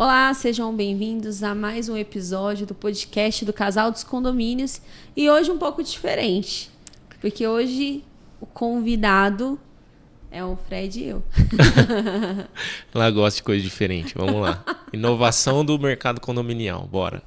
Olá, sejam bem-vindos a mais um episódio do podcast do Casal dos Condomínios. E hoje um pouco diferente, porque hoje o convidado é o Fred e eu. Ela gosta de coisa diferente, vamos lá. Inovação do mercado condominial, bora.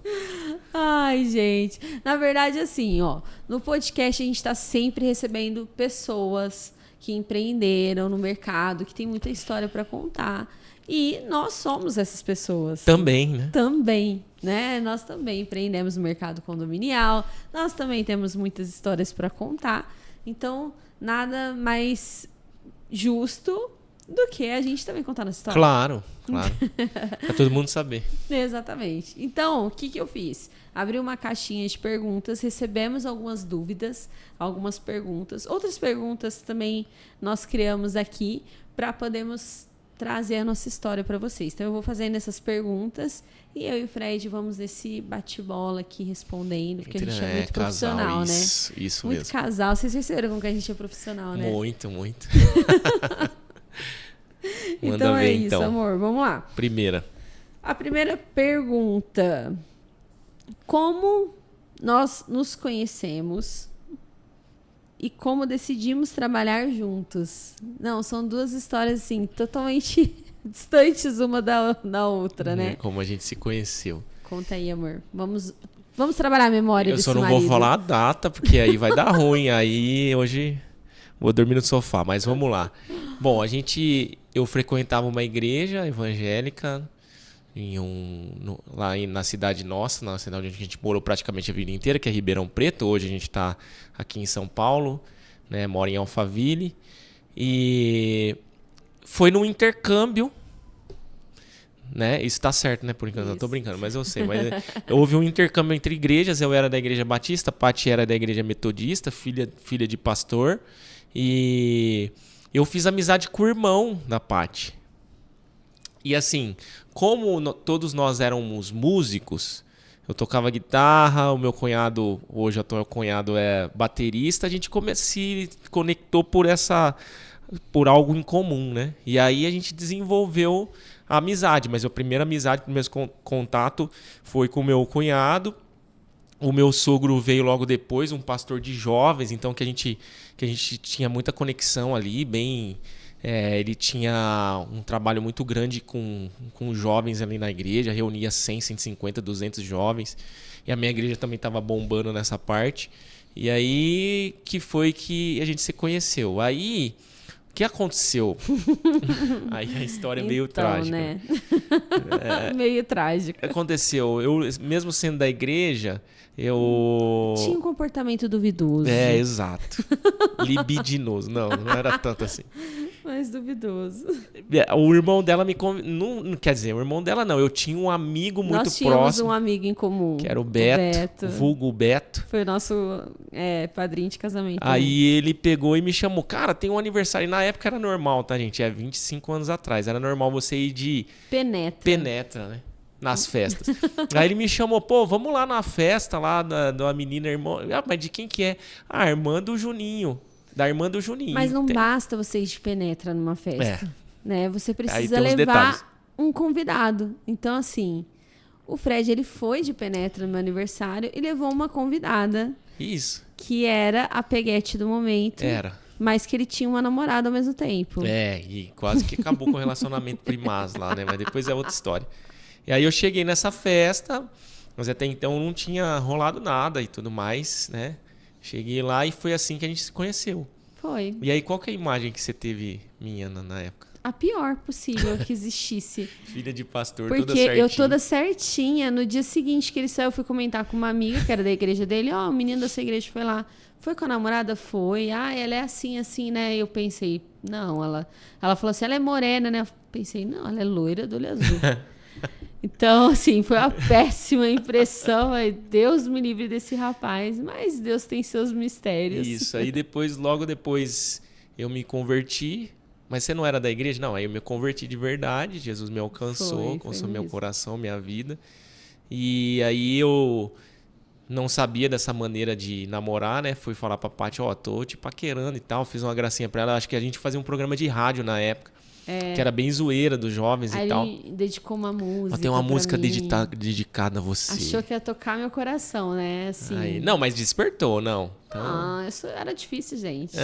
Ai, gente. Na verdade, assim, ó, no podcast a gente está sempre recebendo pessoas que empreenderam no mercado, que tem muita história para contar. E nós somos essas pessoas. Também, né? Também, né? Nós também empreendemos no mercado condominial. Nós também temos muitas histórias para contar. Então, nada mais justo do que a gente também contar nossa história. Claro. Pra todo mundo saber. Exatamente. Então, o que eu fiz? Abri uma caixinha de perguntas, recebemos algumas dúvidas, algumas perguntas. Outras perguntas também nós criamos aqui para podermos trazer a nossa história para vocês. Então, eu vou fazendo essas perguntas e eu e o Fred vamos nesse bate-bola aqui respondendo, porque a gente é muito profissional, casal, né? Isso muito mesmo. Casal. Vocês perceberam como que a gente é profissional, né? Muito. Então Manda ver, isso, amor. Vamos lá. Primeira. A primeira pergunta. Como nós nos conhecemos e como decidimos trabalhar juntos? Não, são duas histórias, assim, totalmente distantes uma da outra, né? Como a gente se conheceu. Conta aí, amor. Vamos trabalhar a memória Eu desse só não marido. vou falar a data, porque aí vai dar ruim. Aí hoje vou dormir no sofá, mas vamos lá. Bom, eu frequentava uma igreja evangélica lá na cidade nossa, na cidade onde a gente morou praticamente a vida inteira, que é Ribeirão Preto. Hoje a gente está aqui em São Paulo, né? Mora em Alphaville. E foi num intercâmbio, né? Isso tá certo, né? Por enquanto eu tô brincando, mas eu sei. Mas houve um intercâmbio entre igrejas. Eu era da igreja batista, a Paty era da igreja metodista, filha de pastor. E eu fiz amizade com o irmão da Paty. E assim, como todos nós éramos músicos, eu tocava guitarra, o meu cunhado, hoje o atual cunhado é baterista, a gente se conectou por algo em comum, né? E aí a gente desenvolveu a amizade, mas a primeira amizade, o primeiro contato foi com o meu cunhado. O meu sogro veio logo depois, um pastor de jovens, então que a gente tinha muita conexão ali, bem... ele tinha um trabalho muito grande com jovens ali na igreja, reunia 100, 150, 200 jovens. E a minha igreja também estava bombando nessa parte. E aí que foi que a gente se conheceu. Aí, o que aconteceu? Aí a história é meio trágica. Né? Meio trágica. Aconteceu, eu mesmo sendo da igreja, eu... Tinha um comportamento duvidoso. Exato. Libidinoso. Não era tanto assim. Mais duvidoso. O irmão dela me não quer dizer, o irmão dela não. Eu tinha um amigo muito Nós tínhamos próximo. Um amigo em comum. Que era o Beto. Vulgo Beto. Foi o nosso padrinho de casamento. Aí ele pegou e me chamou. Cara, tem um aniversário. E na época era normal, tá, gente? 25 anos atrás. Era normal você ir de... Penetra, né? Nas festas. Aí ele me chamou, pô, vamos lá na festa lá da menina irmã. Mas de quem que é? A irmã do Juninho. Da irmã do Juninho. Mas não basta você ir de penetra numa festa, né? Você precisa levar detalhes. Um convidado. Então, assim, o Fred, ele foi de penetra no meu aniversário e levou uma convidada. Isso. Que era a peguete do momento. Era. Mas que ele tinha uma namorada ao mesmo tempo. E quase que acabou com o relacionamento primaz lá, né? Mas depois é outra história. E aí eu cheguei nessa festa, mas até então não tinha rolado nada e tudo mais, né? Cheguei lá e foi assim que a gente se conheceu. Foi. E aí, qual que é a imagem que você teve minha na época? A pior possível que existisse. Filha de pastor, porque toda certinha. Eu toda certinha. No dia seguinte que ele saiu, eu fui comentar com uma amiga que era da igreja dele. O menino da sua igreja foi lá. Foi com a namorada? Foi. Ela é assim, né? Eu pensei, não, ela falou assim, ela é morena, né? Eu pensei, não, ela é loira do olho azul. Então, assim, foi uma péssima impressão. Deus me livre desse rapaz. Mas Deus tem seus mistérios. Isso, aí logo depois, eu me converti. Mas você não era da igreja? Não, aí eu me converti de verdade. Jesus me alcançou, alcançou meu coração, minha vida. E aí eu não sabia dessa maneira de namorar, né? Fui falar pra Paty, tô te paquerando e tal. Fiz uma gracinha pra ela. Acho que a gente fazia um programa de rádio na época. Que era bem zoeira dos jovens Aí e tal. ele dedicou uma música. Tem uma pra música mim. dedicada a você. Achou que ia tocar meu coração, né? Assim. Aí, não, mas despertou, não. Então, Isso era difícil, gente.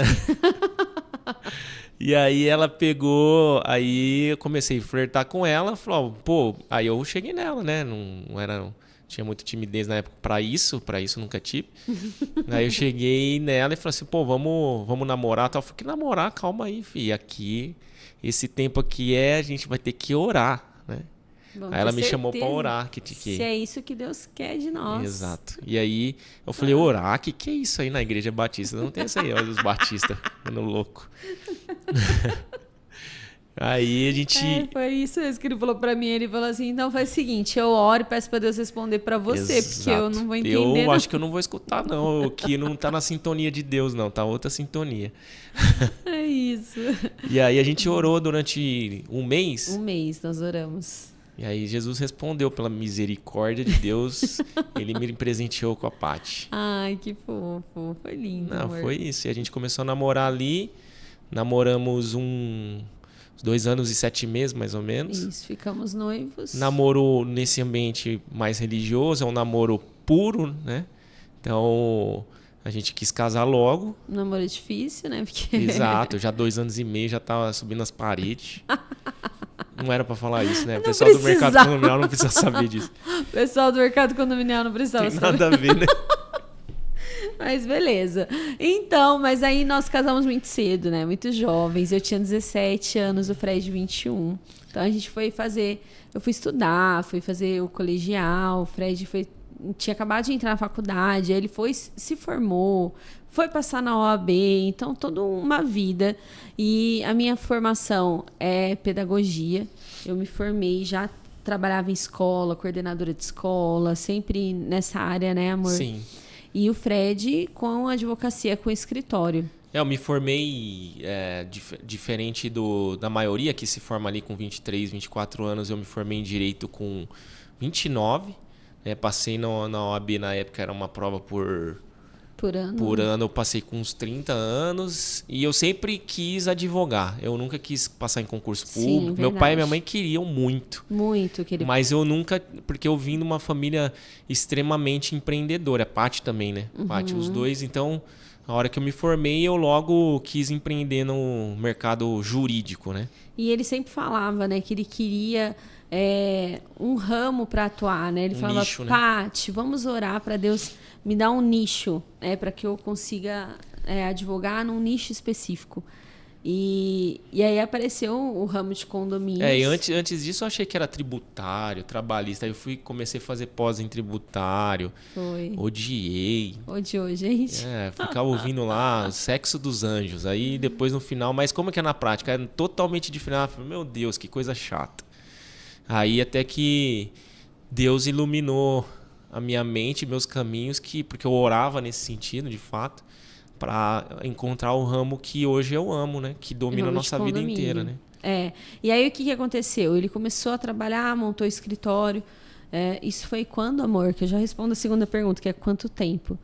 e aí ela pegou, aí eu comecei a flertar com ela, falou, pô, aí eu cheguei nela, né? Não era, tinha muita timidez na época pra isso nunca tive. Aí eu cheguei nela e falei assim, pô, vamos namorar, tal. Eu falei, que namorar? Calma aí, filho, aqui, esse tempo aqui a gente vai ter que orar, né? Vamos Aí ela ter me chamou pra certeza orar. Se é isso que Deus quer de nós. Exato. E aí eu falei, orar? Que é isso aí na igreja batista? Não tem isso aí, olha os batistas, ficando louco. Aí a gente... Foi isso mesmo que ele falou pra mim. Ele falou assim, então faz o seguinte, eu oro e peço pra Deus responder pra você, Exato. porque eu não vou entender. Eu acho que eu não vou escutar, não. O que não tá na sintonia de Deus, não. Tá outra sintonia. É isso. E aí a gente orou durante um mês. Um mês nós oramos. E aí Jesus respondeu pela misericórdia de Deus. Ele me presenteou com a Paty. Ai, que fofo. Foi lindo, Não, amor. foi isso. E a gente começou a namorar ali. Namoramos 2 anos e 7 meses, mais ou menos. Isso, ficamos noivos. Namoro nesse ambiente mais religioso, é um namoro puro, né? Então, a gente quis casar logo. Um namoro difícil, né? Porque... Exato, já 2 anos e meio, já tava subindo as paredes. Não era pra falar isso, né? O Não pessoal do mercado precisava. condominial não precisa saber disso. O pessoal do mercado condominial não precisava Tem saber. nada a ver, né? Mas beleza. Então, mas aí nós casamos muito cedo, né? Muito jovens. Eu tinha 17 anos, o Fred 21. Então a gente foi fazer... Eu fui estudar, fui fazer o colegial. O Fred tinha acabado de entrar na faculdade. Aí ele se formou, foi passar na OAB. Então, toda uma vida. E a minha formação é pedagogia. Eu me formei, já trabalhava em escola, coordenadora de escola. Sempre nessa área, né, amor? Sim. E o Fred com advocacia, com escritório. Eu me formei diferente da maioria que se forma ali com 23, 24 anos. Eu me formei em Direito com 29. Passei na OAB na época, era uma prova por ano. Por ano eu passei com uns 30 anos. E eu sempre quis advogar. Eu nunca quis passar em concurso público. Sim, Meu pai e minha mãe queriam muito. Muito, querido. Mas eu nunca... Porque eu vim de uma família extremamente empreendedora. A Paty também, né? Paty, os dois. Então, a hora que eu me formei, eu logo quis empreender no mercado jurídico, né? E ele sempre falava, né? Que ele queria um ramo para atuar, né? Ele falava, nicho, né? Paty, vamos orar para Deus me dar um nicho, né? Para que eu consiga advogar num nicho específico. E aí apareceu o ramo de condomínios. E antes disso eu achei que era tributário, trabalhista. Aí eu comecei a fazer pós em tributário. Foi. Odiei, gente. Ficava ouvindo lá o Sexo dos Anjos. Aí depois no final, mas como é que é na prática? Era totalmente diferente. Meu Deus, que coisa chata. Aí até que Deus iluminou a minha mente, meus caminhos, porque eu orava nesse sentido, de fato, para encontrar o ramo que hoje eu amo, né? Que domina a nossa vida inteira, né? E aí o que aconteceu? Ele começou a trabalhar, montou escritório. Isso foi quando, amor? Que eu já respondo a segunda pergunta, que é quanto tempo?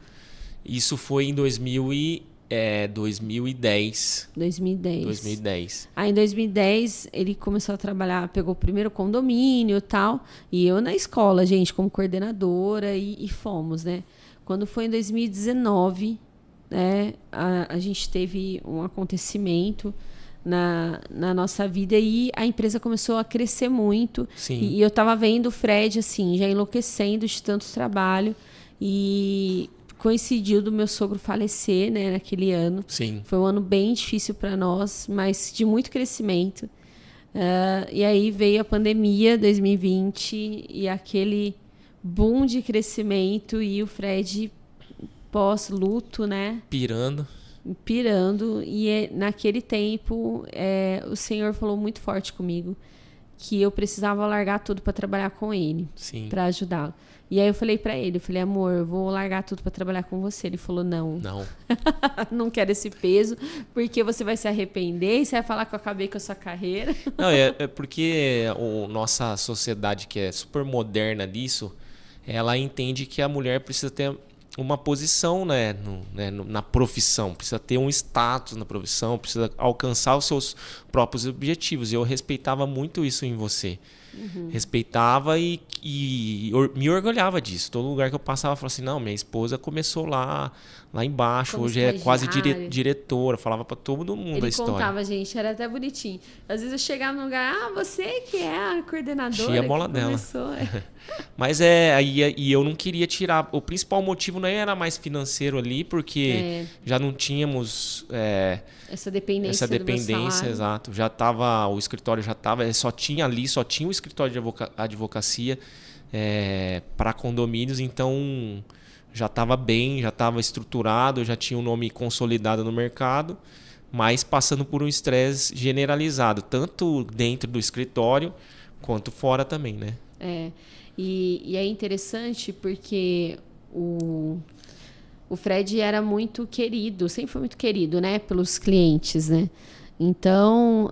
Isso foi em 2010. 2010. Aí em 2010 ele começou a trabalhar, pegou o primeiro condomínio e tal. E eu na escola, gente, como coordenadora e fomos, né? Quando foi em 2019... a gente teve um acontecimento na nossa vida e a empresa começou a crescer muito. Sim. E eu tava vendo o Fred assim, já enlouquecendo de tanto trabalho, e coincidiu do meu sogro falecer, né, naquele ano. Sim. Foi um ano bem difícil para nós, mas de muito crescimento. E aí veio a pandemia 2020 e aquele boom de crescimento, e o Fred pós-luto, né? Pirando. E naquele tempo o Senhor falou muito forte comigo que eu precisava largar tudo para trabalhar com ele, para ajudá-lo. E aí eu falei para ele, amor, eu vou largar tudo para trabalhar com você. Ele falou, não. Não quero esse peso, porque você vai se arrepender e você vai falar que eu acabei com a sua carreira. Não, é porque nossa sociedade, que é super moderna disso, ela entende que a mulher precisa ter uma posição, né, na profissão, precisa ter um status na profissão, precisa alcançar os seus próprios objetivos. E eu respeitava muito isso em você. Respeitava e me orgulhava disso. Todo lugar que eu passava, eu falava assim, não, minha esposa começou lá embaixo, Como hoje é quase estagiária. diretora, falava para todo mundo a Ele história. contava, gente, era até bonitinho. Às vezes eu chegava num lugar, você que é a coordenadora Enchia a bola que dela. começou. Mas e eu não queria tirar. O principal motivo nem era mais financeiro ali, porque já não tínhamos Essa dependência do meu salário. exato. O escritório já estava, só tinha o escritório de advocacia para condomínios, então já estava bem, já estava estruturado, já tinha um nome consolidado no mercado, mas passando por um estresse generalizado, tanto dentro do escritório quanto fora também, né? E é interessante porque o Fred era muito querido, sempre foi muito querido, né, pelos clientes, né? Então,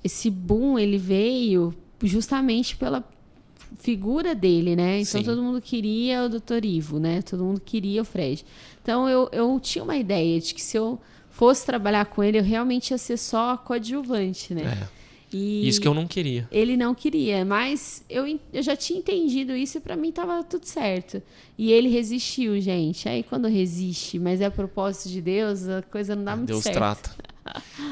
esse boom ele veio justamente pela figura dele, né? Então Sim. todo mundo queria o Dr. Ivo, né? Todo mundo queria o Fred. Então eu tinha uma ideia de que se eu fosse trabalhar com ele, eu realmente ia ser só coadjuvante, né? E isso que eu não queria. ele não queria, mas eu já tinha entendido isso e pra mim tava tudo certo. E ele resistiu, gente. Aí quando resiste, mas é a propósito de Deus, a coisa não dá muito Deus certo. trata.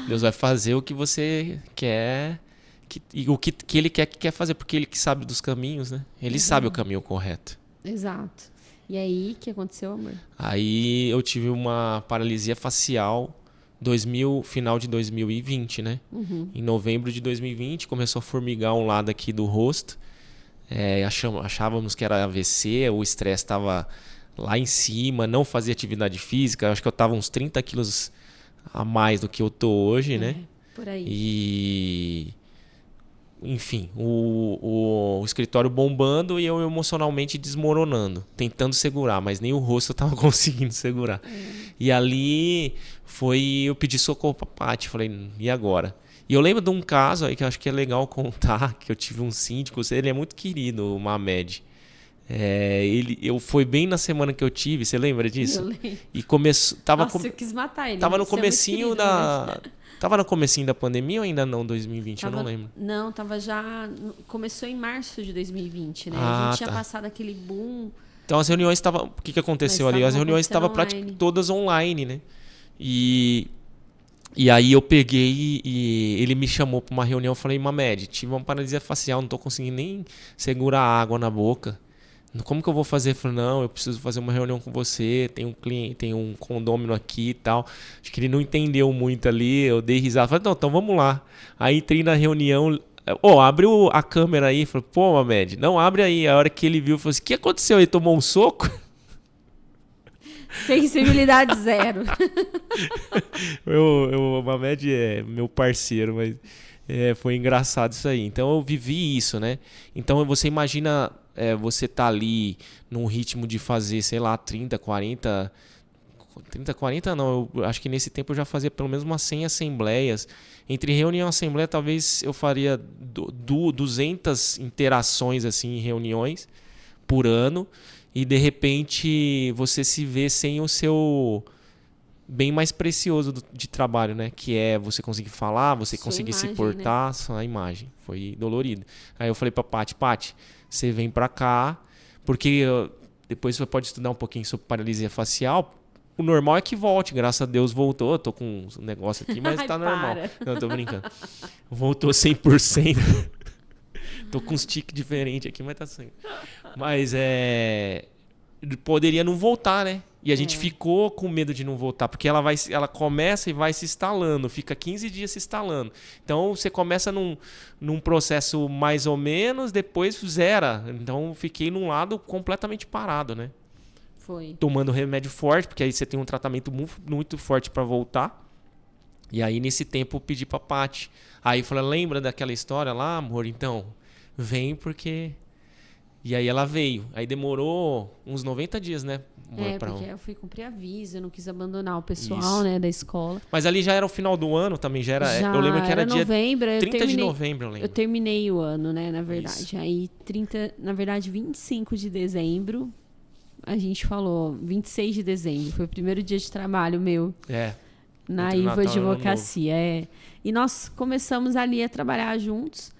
Deus vai fazer o que você quer e o que ele quer fazer, porque ele que sabe dos caminhos, né? Ele sabe o caminho correto. Exato. E aí, o que aconteceu, amor? Aí eu tive uma paralisia facial final de 2020, né? Em novembro de 2020 começou a formigar um lado aqui do rosto. Achávamos que era AVC, o estresse estava lá em cima, não fazia atividade física. Acho que eu estava uns 30 quilos a mais do que eu tô hoje, né? Por aí. E enfim, o escritório bombando e eu emocionalmente desmoronando, tentando segurar, mas nem o rosto eu tava conseguindo segurar. E ali eu pedi socorro pra Paty, falei, e agora? E eu lembro de um caso aí que eu acho que é legal contar, que eu tive um síndico, ele é muito querido, o Mamed. Foi bem na semana que eu tive, você lembra disso? Eu lembro. E começou, Nossa, eu quis matar ele. tava no Isso é muito comecinho querido, da... né? Tava no comecinho da pandemia ou ainda não, 2020? Eu não lembro. Não, tava já... Começou em março de 2020, né? Ah, a gente tinha tá. passado aquele boom. Então as reuniões estavam... O que aconteceu Mas ali? As estavam reuniões estavam acontecendo praticamente online. todas online, né? E aí eu peguei e ele me chamou para uma reunião. Eu falei, Mamed, tive uma paralisia facial, não tô conseguindo nem segurar a água na boca. Como que eu vou fazer? Eu falei, não, eu preciso fazer uma reunião com você, tem um cliente, tem um condômino aqui e tal. Acho que ele não entendeu muito ali, eu dei risada. Falei, não, então vamos lá. Aí entrei na reunião, abre a câmera aí. Falei, pô, Mamed, não, abre aí. A hora que ele viu, falou assim, o que aconteceu? Ele tomou um soco? Sensibilidade zero. O Mamed é meu parceiro, mas foi engraçado isso aí. Então eu vivi isso, né? Então você imagina... você tá ali num ritmo de fazer, sei lá, 30, 40 não, eu acho que nesse tempo eu já fazia pelo menos umas 100 assembleias. Entre reunião e assembleia, talvez eu faria 200 interações assim, em reuniões por ano, e de repente você se vê sem o seu bem mais precioso de trabalho, né? Que é você conseguir falar, você Sua conseguir se imagem, portar, né? Sua imagem. Foi dolorido. Aí eu falei pra Paty, você vem pra cá, porque depois você pode estudar um pouquinho sobre paralisia facial. O normal é que volte, graças a Deus voltou. Eu tô com um negócio aqui, mas Ai, tá normal. para. Não, tô brincando. Voltou 100%. Tô com uns tiques diferentes aqui, mas tá saindo. Mas poderia não voltar, né? E a gente ficou com medo de não voltar, porque ela começa e vai se instalando, fica 15 dias se instalando. Então você começa num processo mais ou menos, depois zera. Então fiquei num lado completamente parado, né? Foi. Tomando remédio forte, porque aí você tem um tratamento muito forte para voltar. E aí nesse tempo eu pedi pra Paty. Aí eu falei, lembra daquela história lá, amor? Então, vem porque... E aí ela veio. Aí demorou uns 90 dias, né? Porque eu fui cumprir aviso, eu não quis abandonar o pessoal, Isso. né, da escola. Mas ali já era o final do ano também, já era... eu lembro que era dia novembro, 30 de novembro, eu lembro. Eu terminei o ano, né, na verdade. Isso. Aí 25 de dezembro a gente falou 26 de dezembro, foi o primeiro dia de trabalho meu na Entre o Ivo Natal e o Ano Advocacia. E nós começamos ali a trabalhar juntos.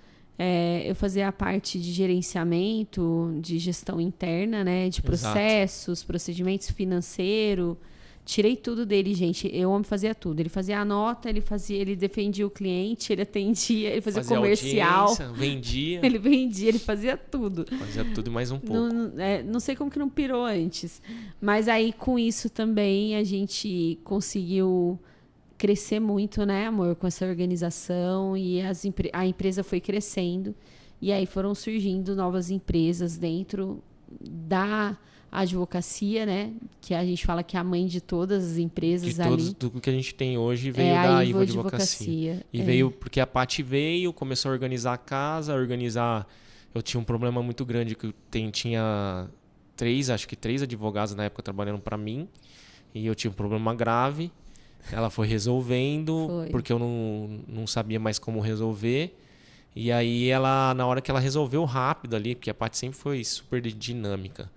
Eu fazia a parte de gerenciamento, de gestão interna, né? De processos, procedimentos financeiros. Tirei tudo dele, gente. O homem fazia tudo. Ele fazia a nota, ele defendia o cliente, ele atendia, ele fazia comercial. Vendia. Ele vendia, ele fazia tudo. Fazia tudo e mais um pouco. Não sei como que não pirou antes. Mas aí, com isso também, a gente conseguiu crescer muito, né, amor? Com essa organização. E a empresa foi crescendo. E aí foram surgindo novas empresas dentro da advocacia, né? Que a gente fala que é a mãe de todas as empresas ali. Tudo que a gente tem hoje veio da Ivo Advocacia. E veio porque a Paty veio, começou a organizar a casa, Eu tinha um problema muito grande que tinha acho que três advogados na época trabalhando para mim. E eu tinha um problema grave. Ela foi resolvendo, porque eu não sabia mais como resolver. E aí na hora que ela resolveu rápido ali, porque a Paty sempre foi super dinâmica.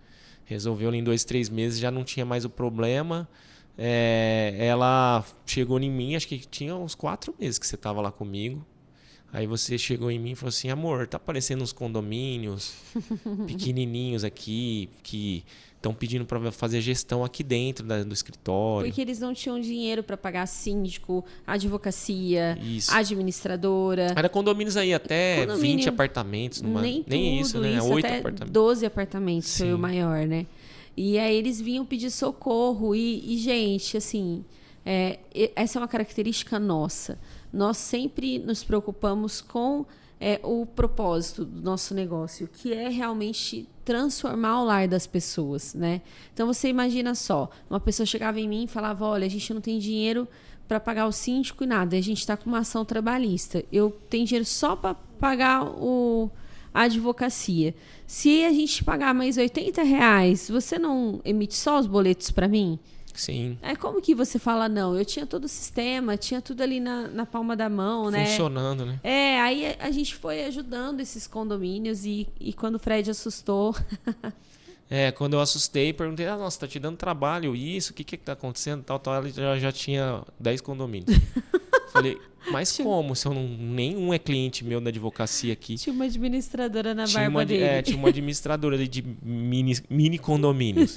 Resolveu ali em 2, 3 meses, já não tinha mais o problema. Ela chegou em mim, acho que tinha uns 4 meses que você estava lá comigo. Aí você chegou em mim e falou assim, amor, tá aparecendo uns condomínios pequenininhos aqui que estão pedindo para fazer gestão aqui dentro do escritório. Porque eles não tinham dinheiro para pagar síndico, advocacia, administradora. Era condomínios aí até 20 apartamentos. Nem isso, né? 8 até apartamentos. 12 apartamentos. Sim. Foi o maior, né? E aí eles vinham pedir socorro. E gente, assim, essa é uma característica nossa. Nós sempre nos preocupamos com o propósito do nosso negócio, que é realmente transformar o lar das pessoas, né? Então você imagina só, uma pessoa chegava em mim e falava, olha, a gente não tem dinheiro para pagar o síndico e nada, a gente está com uma ação trabalhista, eu tenho dinheiro só para pagar a advocacia. Se a gente pagar mais R$80, você não emite só os boletos para mim? Sim. Como que você fala não? Eu tinha todo o sistema, tinha tudo ali na palma da mão, né? Funcionando, né? Aí a gente foi ajudando esses condomínios e quando o Fred assustou... Quando eu assustei, perguntei, nossa, tá te dando trabalho isso? O que tá acontecendo? Tal, ela já tinha 10 condomínios. Falei, mas como? Se eu nenhum é cliente meu da advocacia aqui. Tinha uma administradora na barba dele. Tinha uma administradora ali de mini condomínios.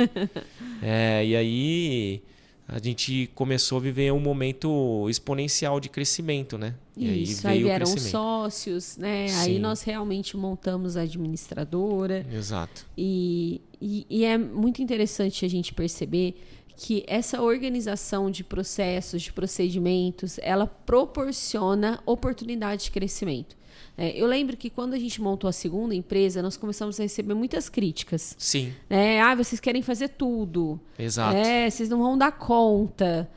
E aí a gente começou a viver um momento exponencial de crescimento, né? Isso, aí vieram sócios, né? Sim. Aí nós realmente montamos a administradora. Exato. E é muito interessante a gente perceber que essa organização de processos, de procedimentos, ela proporciona oportunidade de crescimento. Eu lembro que quando a gente montou a segunda empresa, nós começamos a receber muitas críticas. Sim. Vocês querem fazer tudo. Exato. Vocês não vão dar conta.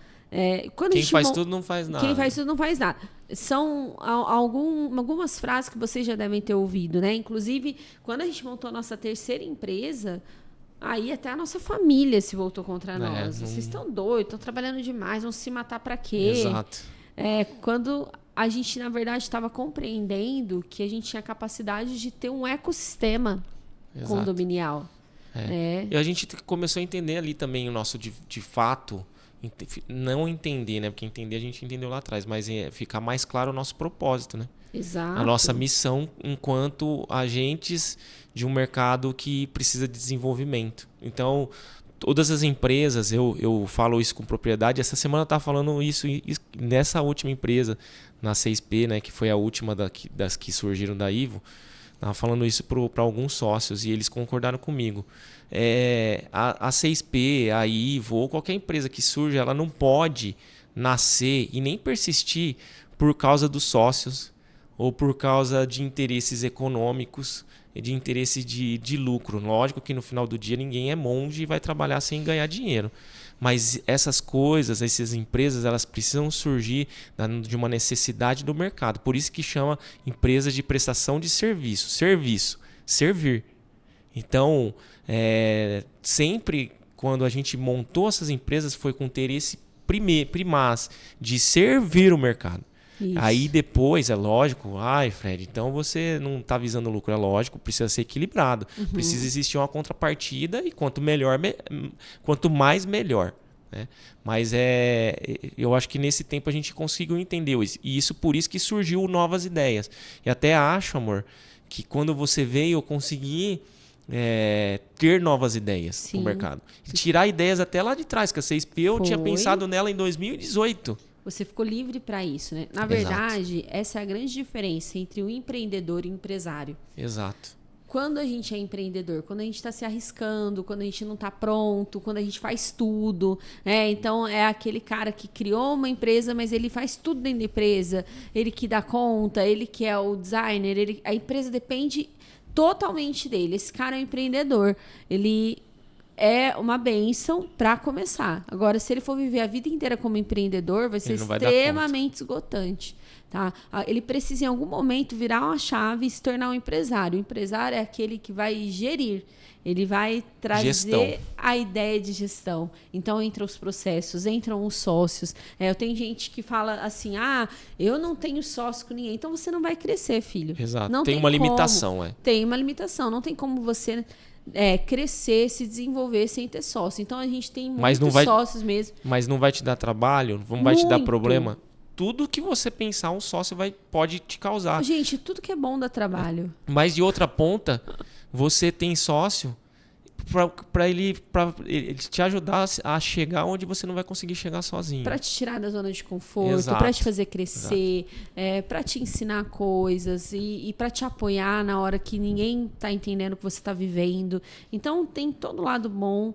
Quem faz tudo não faz nada. Quem faz tudo não faz nada. São algumas frases que vocês já devem ter ouvido, né? Inclusive, quando a gente montou a nossa terceira empresa... Aí até a nossa família se voltou contra nós. Vocês estão doidos, estão trabalhando demais, vão se matar para quê? Exato. Quando a gente, na verdade, estava compreendendo que a gente tinha capacidade de ter um ecossistema condominial. E a gente começou a entender ali também o nosso, de fato, não entender, né? Porque entender a gente entendeu lá atrás, mas ficar mais claro o nosso propósito, né? Exato. A nossa missão enquanto agentes de um mercado que precisa de desenvolvimento. Então, todas as empresas, eu falo isso com propriedade, essa semana eu estava falando isso nessa última empresa, na 6P, né, que foi a última das que surgiram da Ivo, estava falando isso para alguns sócios e eles concordaram comigo. A 6P, a Ivo, ou qualquer empresa que surge, ela não pode nascer e nem persistir por causa dos sócios, ou por causa de interesses econômicos, de interesse de lucro. Lógico que no final do dia ninguém é monge e vai trabalhar sem ganhar dinheiro. Mas essas coisas, essas empresas, elas precisam surgir de uma necessidade do mercado. Por isso que chama empresa de prestação de serviço. Servir. Então, sempre quando a gente montou essas empresas foi com interesse primaz de servir o mercado. Isso. Aí depois, é lógico, ai, Fred, então você não está visando lucro, é lógico, precisa ser equilibrado. Precisa existir uma contrapartida e quanto mais, melhor. Né? Mas eu acho que nesse tempo a gente conseguiu entender isso. E isso por isso que surgiu novas ideias. E até acho, amor, que quando você veio eu consegui ter novas ideias no mercado. E tirar ideias até lá de trás, que a CSP eu tinha pensado nela em 2018. Você ficou livre para isso, né? Na verdade, essa é a grande diferença entre o empreendedor e o empresário. Exato. Quando a gente é empreendedor, quando a gente está se arriscando, quando a gente não está pronto, quando a gente faz tudo, né? Então é aquele cara que criou uma empresa, mas ele faz tudo dentro da empresa, ele que dá conta, ele que é o designer, a empresa depende totalmente dele. Esse cara é um empreendedor, ele é uma bênção para começar. Agora, se ele for viver a vida inteira como empreendedor, vai ser extremamente esgotante. Tá? Ele precisa, em algum momento, virar uma chave e se tornar um empresário. O empresário é aquele que vai gerir. Ele vai trazer a ideia de gestão. Então, entram os processos, entram os sócios. Eu tenho gente que fala assim, eu não tenho sócio com ninguém. Então, você não vai crescer, filho. Exato. Não tem uma limitação. Tem uma limitação. Não tem como você crescer, se desenvolver sem ter sócio. Então, a gente tem muitos sócios mesmo. Mas não vai te dar trabalho? Não vai te dar problema? Tudo que você pensar, um sócio pode te causar. Gente, tudo que é bom dá trabalho. Mas de outra ponta, você tem sócio para ele te ajudar a chegar onde você não vai conseguir chegar sozinho. Para te tirar da zona de conforto, para te fazer crescer, para te ensinar coisas e para te apoiar na hora que ninguém está entendendo o que você está vivendo. Então, tem todo o lado bom.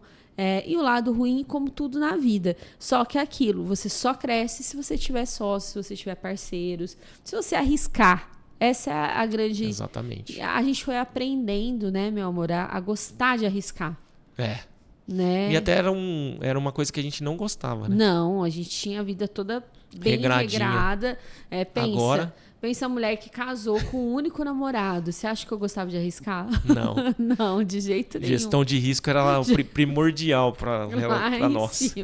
E o lado ruim, como tudo na vida. Só que é aquilo, você só cresce se você tiver sócios, se você tiver parceiros, se você arriscar. Essa é a grande... Exatamente. A gente foi aprendendo, né, meu amor, a gostar de arriscar. Né? E até era uma coisa que a gente não gostava, né? Não, a gente tinha a vida toda bem regrada. Pensa a mulher que casou com um único namorado. Você acha que eu gostava de arriscar? Não. Não, de jeito nenhum. Gestão de risco era primordial para nós.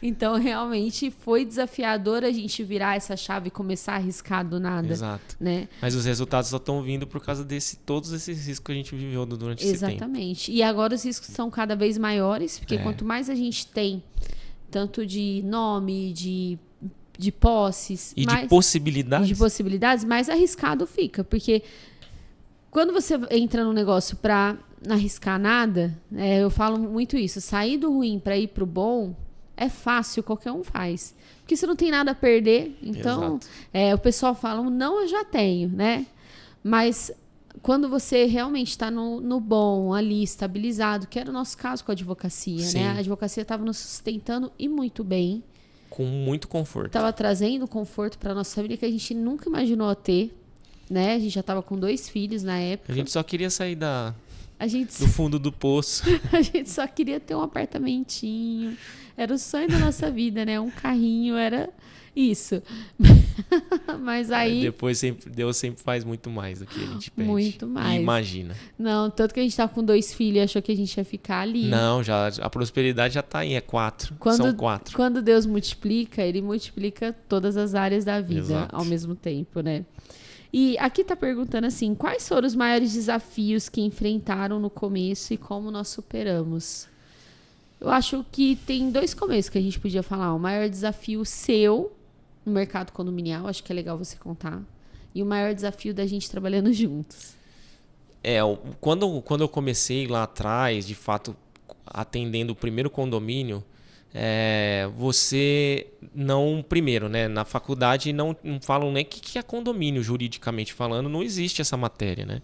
Então, realmente, foi desafiador a gente virar essa chave e começar a arriscar do nada. Exato. Né? Mas os resultados só estão vindo por causa todos esses riscos que a gente viveu durante esse tempo. Exatamente. E agora os riscos são cada vez maiores, porque quanto mais a gente tem, tanto de nome, de posses e mais, de possibilidades, mais arriscado fica. Porque quando você entra num negócio para não arriscar nada, eu falo muito isso, sair do ruim para ir pro bom é fácil, qualquer um faz. Porque você não tem nada a perder. Então, o pessoal fala, não, eu já tenho, né? Mas quando você realmente está no bom, ali, estabilizado, que era o nosso caso com a advocacia, né? A advocacia estava nos sustentando e muito bem. Com muito conforto. Estava trazendo conforto para nossa família que a gente nunca imaginou ter, né? A gente já estava com 2 filhos na época. A gente só queria sair do fundo do poço. A gente só queria ter um apartamentinho. Era o sonho da nossa vida, né? Um carrinho, era isso. Mas aí... Depois Deus sempre faz muito mais do que a gente pede. Muito mais. E imagina. Não, tanto que a gente tava com 2 filhos e achou que a gente ia ficar ali. Não, a prosperidade já tá aí, 4. São 4. Quando Deus multiplica, Ele multiplica todas as áreas da vida ao mesmo tempo, né? E aqui tá perguntando assim, quais foram os maiores desafios que enfrentaram no começo e como nós superamos? Eu acho que tem 2 começos que a gente podia falar. O maior desafio seu no mercado condominial, acho que é legal você contar. E o maior desafio da gente trabalhando juntos. Quando eu comecei lá atrás, de fato, atendendo o primeiro condomínio, você não... Primeiro, né? Na faculdade não falam nem o que é condomínio, juridicamente falando. Não existe essa matéria, né?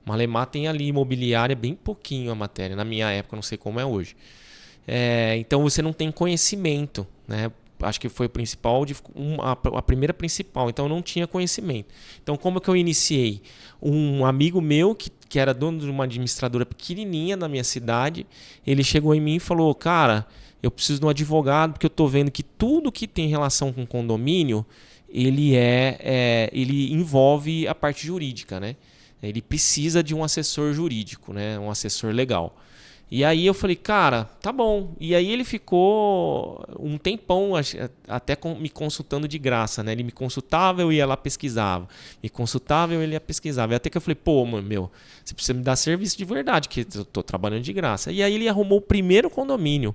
Malemar tem ali imobiliária, bem pouquinho a matéria. Na minha época, não sei como é hoje. Então você não tem conhecimento, né? Acho que foi a primeira principal. Então eu não tinha conhecimento. Então como que eu iniciei? Um amigo meu que era dono de uma administradora pequenininha na minha cidade, ele chegou em mim e falou, cara, eu preciso de um advogado porque eu estou vendo que tudo que tem relação com condomínio, ele envolve a parte jurídica, né? Ele precisa de um assessor jurídico, né? Um assessor legal. E aí eu falei, cara, tá bom. E aí ele ficou um tempão até me consultando de graça, né? Ele me consultava, eu ia lá pesquisava. Me consultava, eu ia pesquisava. E até que eu falei, pô, mano, você precisa me dar serviço de verdade, que eu tô trabalhando de graça. E aí ele arrumou o primeiro condomínio.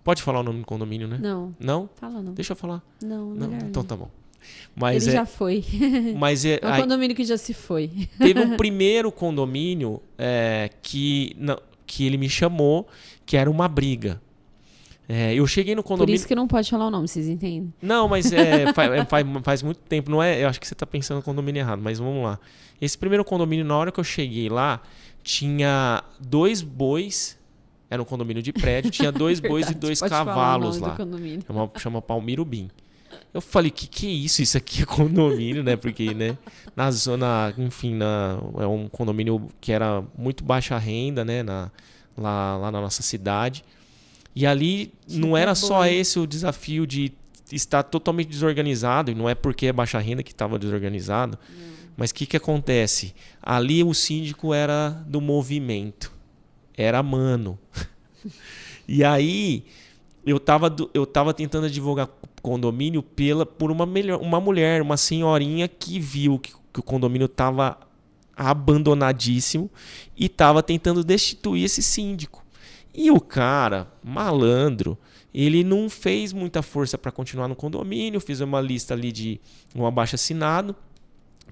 Pode falar o nome do condomínio, né? Não. Não? Fala não. Deixa eu falar. Não. Então tá bom. Mas ele já foi. Mas é um condomínio que já se foi. Teve um primeiro condomínio que ele me chamou, que era uma briga. Eu cheguei no condomínio... Por isso que não pode falar o nome, vocês entendem? Não, mas faz muito tempo. Não é, eu acho que você está pensando no condomínio errado, mas vamos lá. Esse primeiro condomínio, na hora que eu cheguei lá, tinha 2 bois. Era um condomínio de prédio, tinha 2 bois e 2 cavalos lá. Chama Palmirubim. Eu falei, que é isso? Isso aqui é condomínio, né? Porque, né? Na zona, enfim, é um condomínio que era muito baixa renda, né? Lá na nossa cidade. E ali não era só esse o desafio de estar totalmente desorganizado, e não é porque é baixa renda que estava desorganizado, mas o que acontece? Ali o síndico era do movimento, era mano. E aí eu tava tentando advogar condomínio por uma mulher, uma senhorinha que viu que o condomínio estava abandonadíssimo e estava tentando destituir esse síndico. E o cara, malandro, ele não fez muita força para continuar no condomínio, fez uma lista ali de um abaixo-assinado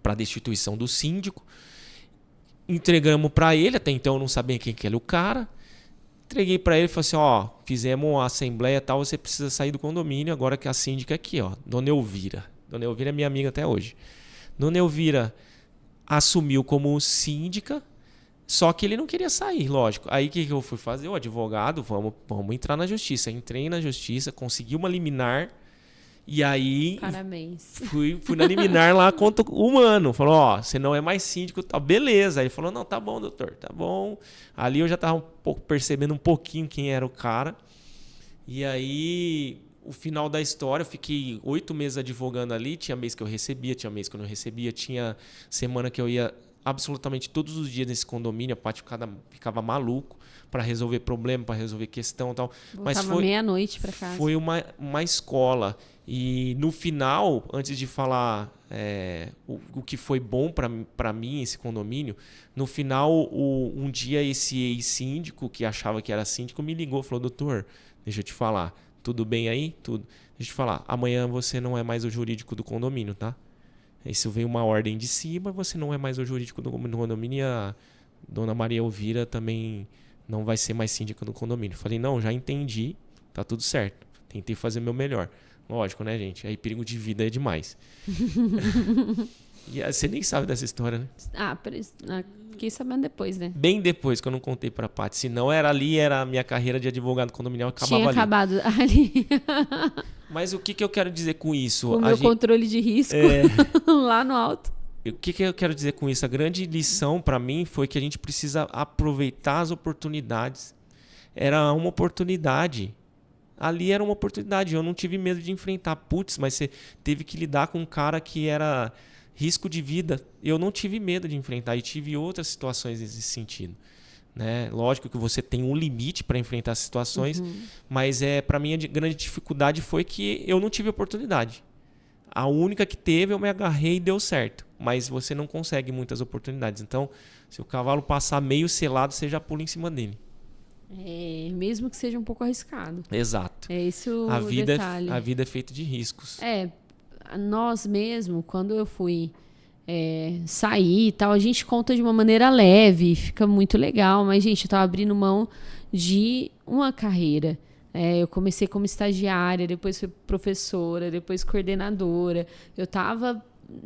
para destituição do síndico. Entregamos para ele, até então eu não sabia quem que era o cara. Entreguei para ele e falei assim, fizemos uma assembleia e tal, você precisa sair do condomínio, agora que a síndica é aqui, Dona Elvira. Dona Elvira é minha amiga até hoje. Dona Elvira assumiu como síndica, só que ele não queria sair, lógico. Aí o que eu fui fazer? O advogado, vamos entrar na justiça. Entrei na justiça, consegui uma liminar. E aí, parabéns. Fui na liminar lá contra o mano. Falou, você não é mais síndico, tá, beleza. Aí ele falou, não, tá bom, doutor, tá bom. Ali eu já tava percebendo um pouquinho quem era o cara. E aí, o final da história, eu fiquei 8 meses advogando ali. Tinha mês que eu recebia, tinha mês que eu não recebia. Tinha semana que eu ia absolutamente todos os dias nesse condomínio. A Paty ficava maluco para resolver problema, para resolver questão e tal. Mas foi meia-noite para casa. Foi uma escola. E no final, antes de falar o que foi bom para mim, esse condomínio, no final, um dia esse ex-síndico, que achava que era síndico, me ligou e falou, doutor, deixa eu te falar, tudo bem aí? Tudo. Deixa eu te falar, amanhã você não é mais o jurídico do condomínio, tá? Isso veio uma ordem de cima, você não é mais o jurídico do condomínio e a dona Maria Elvira também não vai ser mais síndica do condomínio. Falei, não, já entendi, tá tudo certo. Tentei fazer o meu melhor. Lógico, né, gente? Aí perigo de vida é demais. E você nem sabe dessa história, né? Fiquei sabendo depois, né? Bem depois que eu não contei pra Paty. Se não era a minha carreira de advogado condominial acabava ali. Tinha acabado ali. Mas o que eu quero dizer com isso? O meu controle de risco lá no alto. O que eu quero dizer com isso? A grande lição para mim foi que a gente precisa aproveitar as oportunidades. Era uma oportunidade. Ali era uma oportunidade. Eu não tive medo de enfrentar. Putz, mas você teve que lidar com um cara que era risco de vida. Eu não tive medo de enfrentar. E tive outras situações nesse sentido. Né? Lógico que você tem um limite para enfrentar as situações. Mas para mim a grande dificuldade foi que eu não tive oportunidade. A única que teve, eu me agarrei e deu certo. Mas você não consegue muitas oportunidades. Então, se o cavalo passar meio selado, você já pula em cima dele. Mesmo que seja um pouco arriscado. Exato. É esse o detalhe. A vida é feita de riscos. Nós mesmo, quando eu fui sair e tal, a gente conta de uma maneira leve, fica muito legal. Mas, gente, eu tava abrindo mão de uma carreira. Eu comecei como estagiária, depois fui professora, depois coordenadora. Eu estava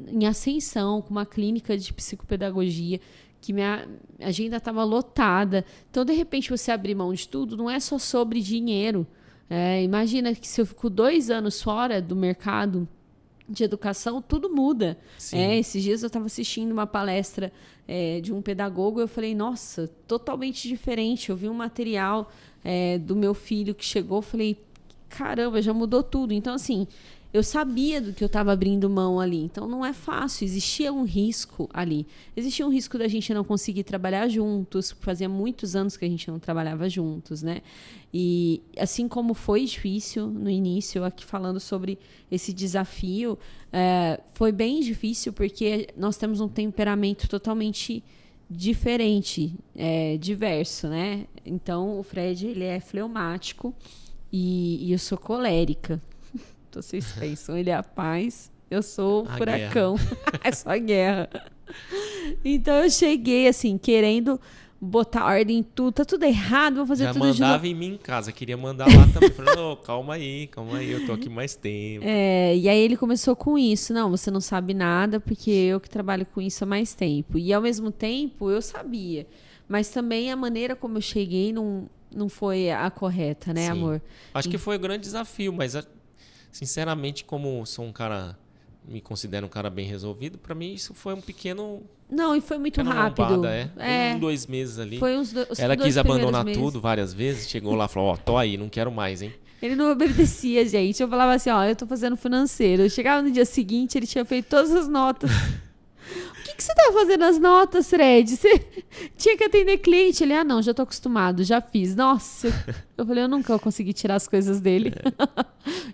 em ascensão com uma clínica de psicopedagogia, que minha agenda estava lotada. Então, de repente, você abrir mão de tudo, não é só sobre dinheiro. Imagina que se eu fico 2 anos fora do mercado de educação, tudo muda. Esses dias eu estava assistindo uma palestra de um pedagogo e eu falei, nossa, totalmente diferente. Eu vi um material do meu filho que chegou, falei, caramba, já mudou tudo. Então, assim, eu sabia do que eu estava abrindo mão ali. Então, não é fácil. Existia um risco ali. Existia um risco da gente não conseguir trabalhar juntos. Fazia muitos anos que a gente não trabalhava juntos, né? E assim como foi difícil no início, aqui falando sobre esse desafio, foi bem difícil porque nós temos um temperamento totalmente diferente, diverso, né? Então, o Fred, ele é fleumático e eu sou colérica. Vocês pensam, ele é a paz, eu sou o furacão. É só a guerra. Então eu cheguei assim, querendo botar ordem em tudo, tá tudo errado, vou fazer já tudo de novo. Já mandava em mim em casa, queria mandar lá também. Falei, oh, calma aí, eu tô aqui mais tempo. E aí ele começou com isso, não, você não sabe nada, porque eu que trabalho com isso há mais tempo. E ao mesmo tempo eu sabia, mas também a maneira como eu cheguei não foi a correta, né, Sim. amor? Acho que foi o grande desafio, mas sinceramente, como sou me considero um cara bem resolvido, pra mim isso foi um pequeno... Não, e foi muito rápido. Lombada, 2 meses ali. Foi Ela quis abandonar meses. tudo várias vezes, chegou lá e falou, tô aí, não quero mais, hein? Ele não obedecia, gente. Eu falava assim, eu tô fazendo financeiro. Eu chegava no dia seguinte, ele tinha feito todas as notas. O que você tava fazendo as notas, Fred? Você tinha que atender cliente. Ele, não, já tô acostumado, já fiz. Nossa, eu falei, eu nunca vou conseguir tirar as coisas dele.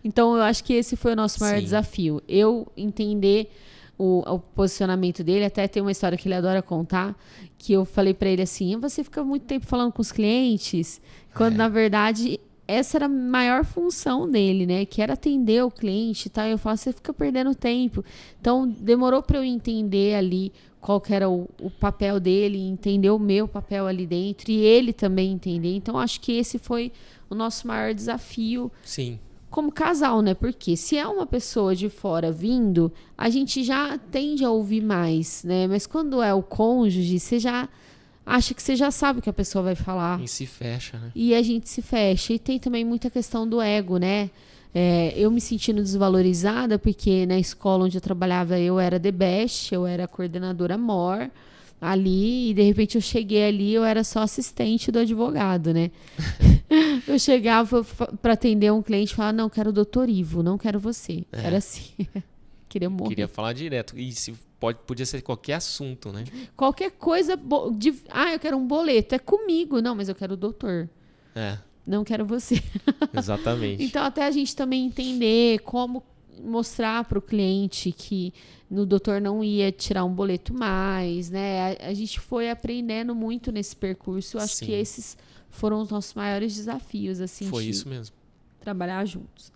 Então, eu acho que esse foi o nosso maior desafio. Eu entender o posicionamento dele. Até tem uma história que ele adora contar, que eu falei pra ele assim, você fica muito tempo falando com os clientes, quando na verdade essa era a maior função dele, né? Que era atender o cliente e tal. E eu falo, você fica perdendo tempo. Então, demorou para eu entender ali qual que era o papel dele, entender o meu papel ali dentro e ele também entender. Então, acho que esse foi o nosso maior desafio. Sim. Como casal, né? Porque se é uma pessoa de fora vindo, a gente já tende a ouvir mais, né? Mas quando é o cônjuge, você já acha que você já sabe o que a pessoa vai falar. E se fecha, né? E a gente se fecha. E tem também muita questão do ego, né? Eu me sentindo desvalorizada, porque na escola onde eu trabalhava eu era the best, eu era coordenadora mor ali, e de repente eu cheguei ali, eu era só assistente do advogado, né? Eu chegava para atender um cliente e falava, não, quero o doutor Ivo, não quero você. Era assim. Queria morrer. Queria falar direto. E podia ser qualquer assunto, né? Qualquer coisa. Eu quero um boleto. É comigo. Não, mas eu quero o doutor. Não quero você. Exatamente. Então, até a gente também entender como mostrar para o cliente que no doutor não ia tirar um boleto mais, né? A gente foi aprendendo muito nesse percurso. Eu acho que esses foram os nossos maiores desafios, assim. Foi isso mesmo. Trabalhar juntos.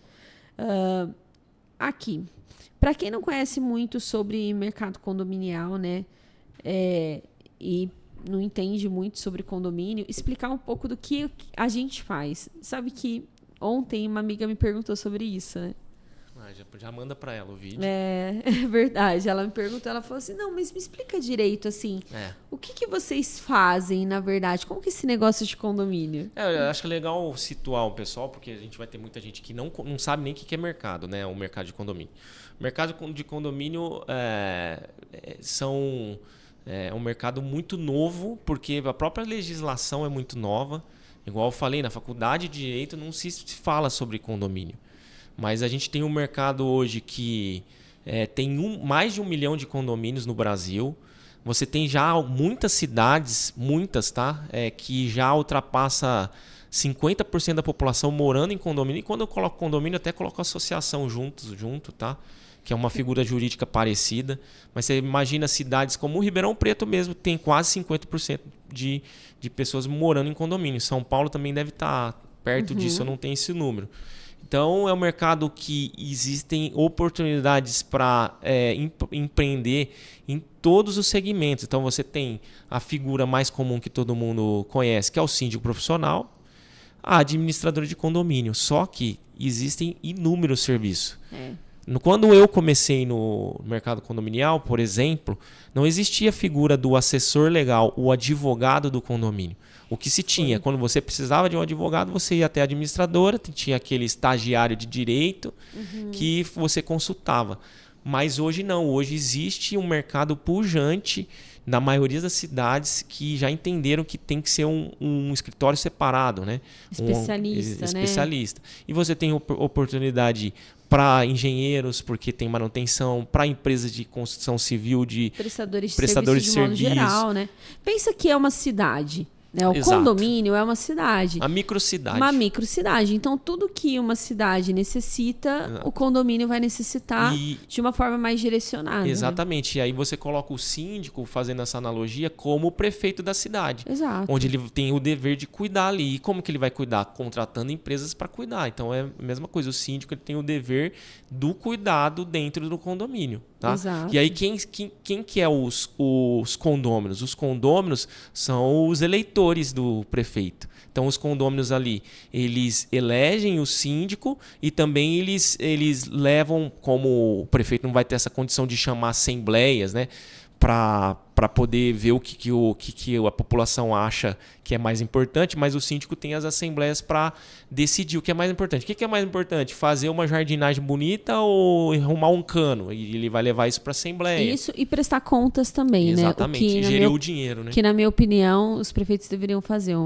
Aqui. Para quem não conhece muito sobre mercado condominial, né? E não entende muito sobre condomínio, explicar um pouco do que a gente faz. Sabe que ontem uma amiga me perguntou sobre isso, né? Já manda para ela o vídeo. É verdade. Ela me perguntou, ela falou assim, não, mas me explica direito, assim, o que vocês fazem, na verdade? Como que é esse negócio de condomínio? Eu acho legal situar o pessoal, porque a gente vai ter muita gente que não sabe nem o que é mercado, né? O mercado de condomínio. O mercado de condomínio é um mercado muito novo, porque a própria legislação é muito nova. Igual eu falei, na faculdade de Direito não se fala sobre condomínio. Mas a gente tem um mercado hoje que tem mais de 1 milhão de condomínios no Brasil. Você tem já muitas cidades, tá? Que já ultrapassa 50% da população morando em condomínio. E quando eu coloco condomínio, eu até coloco associação junto, tá? Que é uma figura jurídica parecida. Mas você imagina cidades como o Ribeirão Preto mesmo, tem quase 50% de pessoas morando em condomínio. São Paulo também deve estar perto disso, eu não tenho esse número. Então, é um mercado que existem oportunidades para empreender em todos os segmentos. Então, você tem a figura mais comum que todo mundo conhece, que é o síndico profissional, a administradora de condomínio. Só que existem inúmeros serviços. Quando eu comecei no mercado condominial, por exemplo, não existia a figura do assessor legal, o advogado do condomínio. O que se tinha, quando você precisava de um advogado, você ia até a administradora, tinha aquele estagiário de direito que você consultava. Mas hoje não, hoje existe um mercado pujante na maioria das cidades que já entenderam que tem que ser um escritório separado, né? Especialista, especialista. E você tem oportunidade para engenheiros, porque tem manutenção, para empresas de construção civil, de prestadores de de modo serviço. geral, né? Pensa que é uma cidade. Né? O Exato. condomínio é uma cidade. A microcidade. Uma microcidade. Então, tudo que uma cidade necessita, Exato. o condomínio vai necessitar E- de uma forma mais direcionada. Exatamente. E aí você coloca o síndico, fazendo essa analogia, como o prefeito da cidade. Né? Exato. Onde ele tem o dever de cuidar ali. E como que ele vai cuidar? Contratando empresas para cuidar. Então é a mesma coisa. O síndico ele tem o dever do cuidado dentro do condomínio. Tá? Exato. E aí quem que é os condôminos? Os condôminos são os eleitores do prefeito. Então os condôminos ali, eles elegem o síndico e também eles levam, como o prefeito não vai ter essa condição de chamar assembleias, né? Para poder ver o que a população acha que é mais importante, mas o síndico tem as assembleias para decidir o que é mais importante. O que é mais importante? Fazer uma jardinagem bonita ou arrumar um cano? E ele vai levar isso para a assembleia. Isso, e prestar contas também, Exatamente. né? O que, gerir o dinheiro, né? Que, na minha opinião, os prefeitos deveriam fazer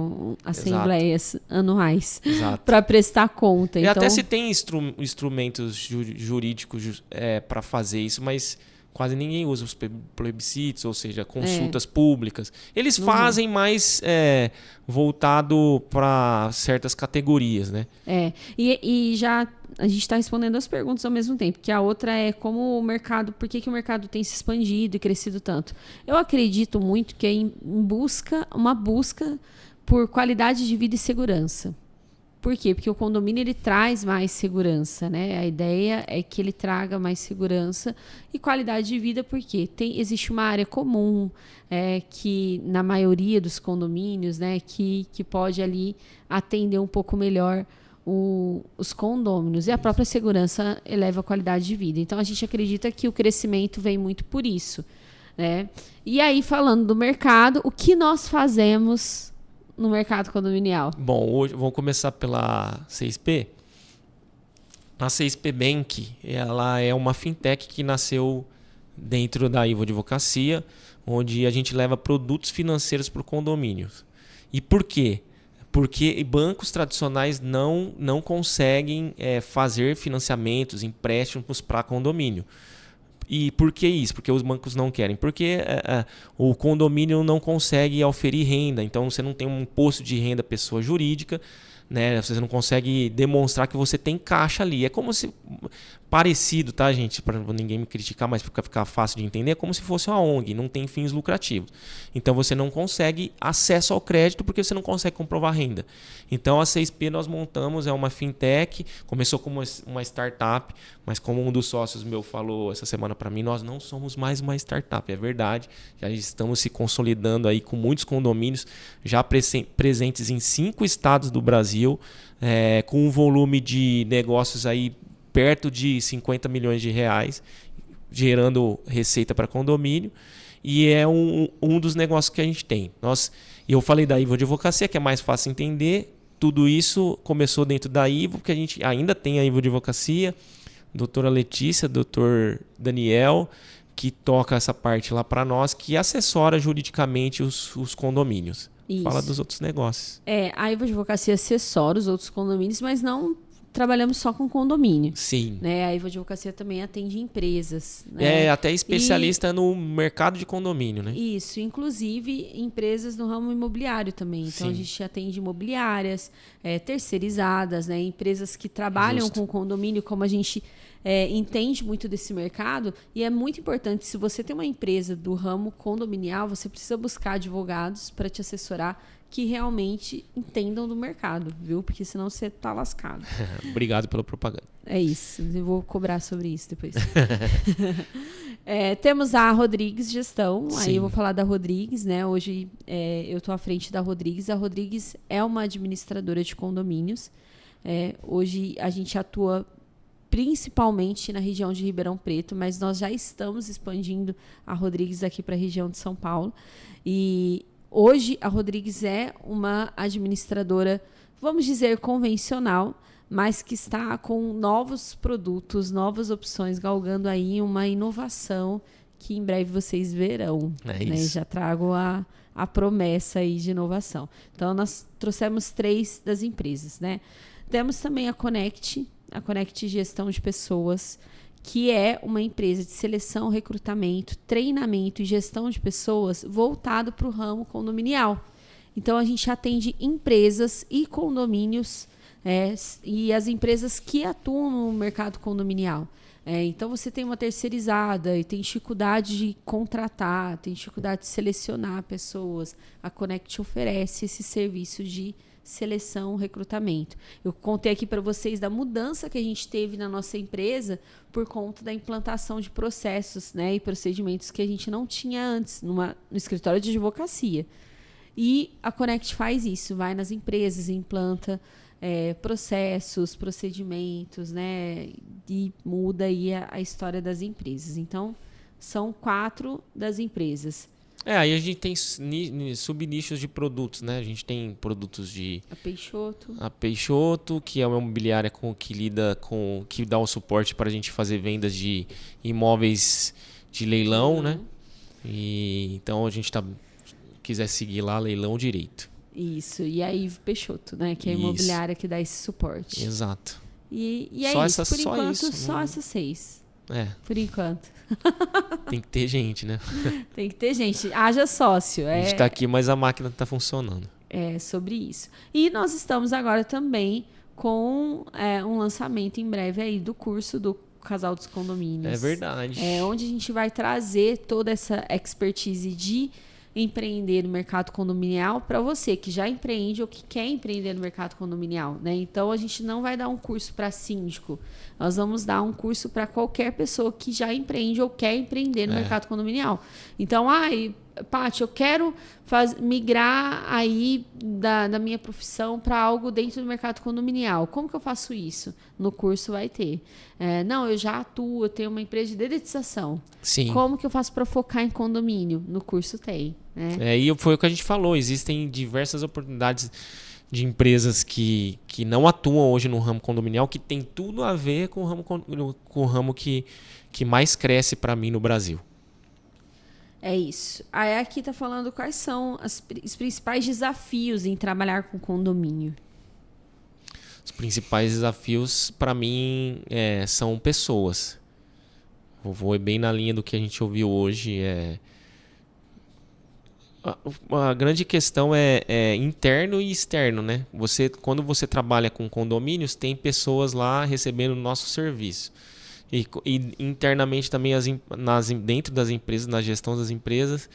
assembleias anuais para prestar conta. E então... até se tem instrumentos jurídicos para fazer isso, mas quase ninguém usa os plebiscitos, ou seja, consultas públicas. Eles fazem mais voltado para certas categorias, né? E já a gente está respondendo as perguntas ao mesmo tempo, que a outra é como o mercado, por que o mercado tem se expandido e crescido tanto? Eu acredito muito que é uma busca por qualidade de vida e segurança. Por quê? Porque o condomínio ele traz mais segurança, né? A ideia é que ele traga mais segurança e qualidade de vida, porque existe uma área comum que na maioria dos condomínios, né, que pode ali atender um pouco melhor os condôminos. E a própria segurança eleva a qualidade de vida. Então a gente acredita que o crescimento vem muito por isso, né? E aí, falando do mercado, o que nós fazemos no mercado condominial? Bom, hoje vamos começar pela 6P. A 6P Bank, ela é uma fintech que nasceu dentro da Ivo Advocacia, onde a gente leva produtos financeiros para o condomínio. E por quê? Porque bancos tradicionais não conseguem fazer financiamentos, empréstimos para condomínio. E por que isso? Porque os bancos não querem. Porque o condomínio não consegue oferir renda. Então você não tem um imposto de renda pessoa jurídica, né? Você não consegue demonstrar que você tem caixa ali. É como se... Parecido, tá, gente? Para ninguém me criticar, mas ficar fácil de entender, é como se fosse uma ONG, não tem fins lucrativos. Então você não consegue acesso ao crédito porque você não consegue comprovar renda. Então a 6P nós montamos, é uma fintech, começou como uma startup, mas como um dos sócios meu falou essa semana para mim, nós não somos mais uma startup, é verdade. Já estamos se consolidando aí com muitos condomínios já presentes em 5 estados do Brasil, com um volume de negócios aí perto de 50 milhões de reais, gerando receita para condomínio, e é um dos negócios que a gente tem. Eu falei da Ivo Advocacia, que é mais fácil entender. Tudo isso começou dentro da Ivo, porque a gente ainda tem a Ivo Advocacia, doutora Letícia, doutor Daniel, que toca essa parte lá para nós, que assessora juridicamente os condomínios. Isso. Fala dos outros negócios. A Ivo Advocacia assessora os outros condomínios, mas não trabalhamos só com condomínio. Sim. Né? A Ivo Advocacia também atende empresas. Né? Até especialista no mercado de condomínio, né? Isso, inclusive empresas no ramo imobiliário também. Então Sim. A gente atende imobiliárias, terceirizadas, né? Empresas que trabalham com condomínio, como a gente entende muito desse mercado. E é muito importante, se você tem uma empresa do ramo condominial, você precisa buscar advogados para te assessorar que realmente entendam do mercado, viu? Porque senão você tá lascado. Obrigado pela propaganda. É isso, eu vou cobrar sobre isso depois. Temos a Rodrigues Gestão, Sim. Aí eu vou falar da Rodrigues, né? Hoje eu tô à frente da Rodrigues. A Rodrigues é uma administradora de condomínios. Hoje a gente atua principalmente na região de Ribeirão Preto, mas nós já estamos expandindo a Rodrigues aqui para a região de São Paulo. E hoje, a Rodrigues é uma administradora, vamos dizer, convencional, mas que está com novos produtos, novas opções, galgando aí uma inovação que em breve vocês verão. É isso. Já trago a promessa aí de inovação. Então, nós trouxemos 3 das empresas, né? Temos também a Connect, a Connect Gestão de Pessoas, que é uma empresa de seleção, recrutamento, treinamento e gestão de pessoas voltado para o ramo condominial. Então, a gente atende empresas e condomínios e as empresas que atuam no mercado condominial. Então, você tem uma terceirizada e tem dificuldade de contratar, tem dificuldade de selecionar pessoas. A Connect oferece esse serviço de seleção, recrutamento. Eu contei aqui para vocês da mudança que a gente teve na nossa empresa por conta da implantação de processos, né, e procedimentos que a gente não tinha antes no escritório de advocacia. E a Connect faz isso, vai nas empresas, implanta processos, procedimentos, né, e muda aí a história das empresas. Então, são 4 das empresas. Aí a gente tem subnichos de produtos, né? A gente tem produtos de... A Peixoto, que é uma imobiliária que dá o suporte para a gente fazer vendas de imóveis de leilão, né? E, então a gente quiser seguir lá, leilão direito. Isso, e a Ivo Peixoto, né? Que é a imobiliária que dá esse suporte. Exato. E é só isso, por enquanto, só essas 6. Por enquanto. Tem que ter gente, né? Tem que ter gente. Haja sócio. A gente tá aqui, mas a máquina tá funcionando. É sobre isso. E nós estamos agora também com um lançamento em breve aí do curso do Casal dos Condomínios. É verdade. Onde a gente vai trazer toda essa expertise de empreender no mercado condominial para você que já empreende ou que quer empreender no mercado condominial, né? Então, a gente não vai dar um curso para síndico. Nós vamos dar um curso para qualquer pessoa que já empreende ou quer empreender no mercado condominial. Então, Paty, eu quero migrar aí da minha profissão para algo dentro do mercado condominial. Como que eu faço isso? No curso vai ter. Não, eu já atuo, eu tenho uma empresa de dedetização. Sim. Como que eu faço para focar em condomínio? No curso tem. Né? E foi o que a gente falou. Existem diversas oportunidades de empresas que não atuam hoje no ramo condominial, que tem tudo a ver com o ramo que mais cresce para mim no Brasil. É isso. Aí aqui está falando quais são os principais desafios em trabalhar com condomínio. Os principais desafios, para mim, são pessoas. Eu vou bem na linha do que a gente ouviu hoje. A grande questão é interno e externo, né? Quando você trabalha com condomínios, tem pessoas lá recebendo o nosso serviço. E internamente também dentro das empresas, na gestão das empresas,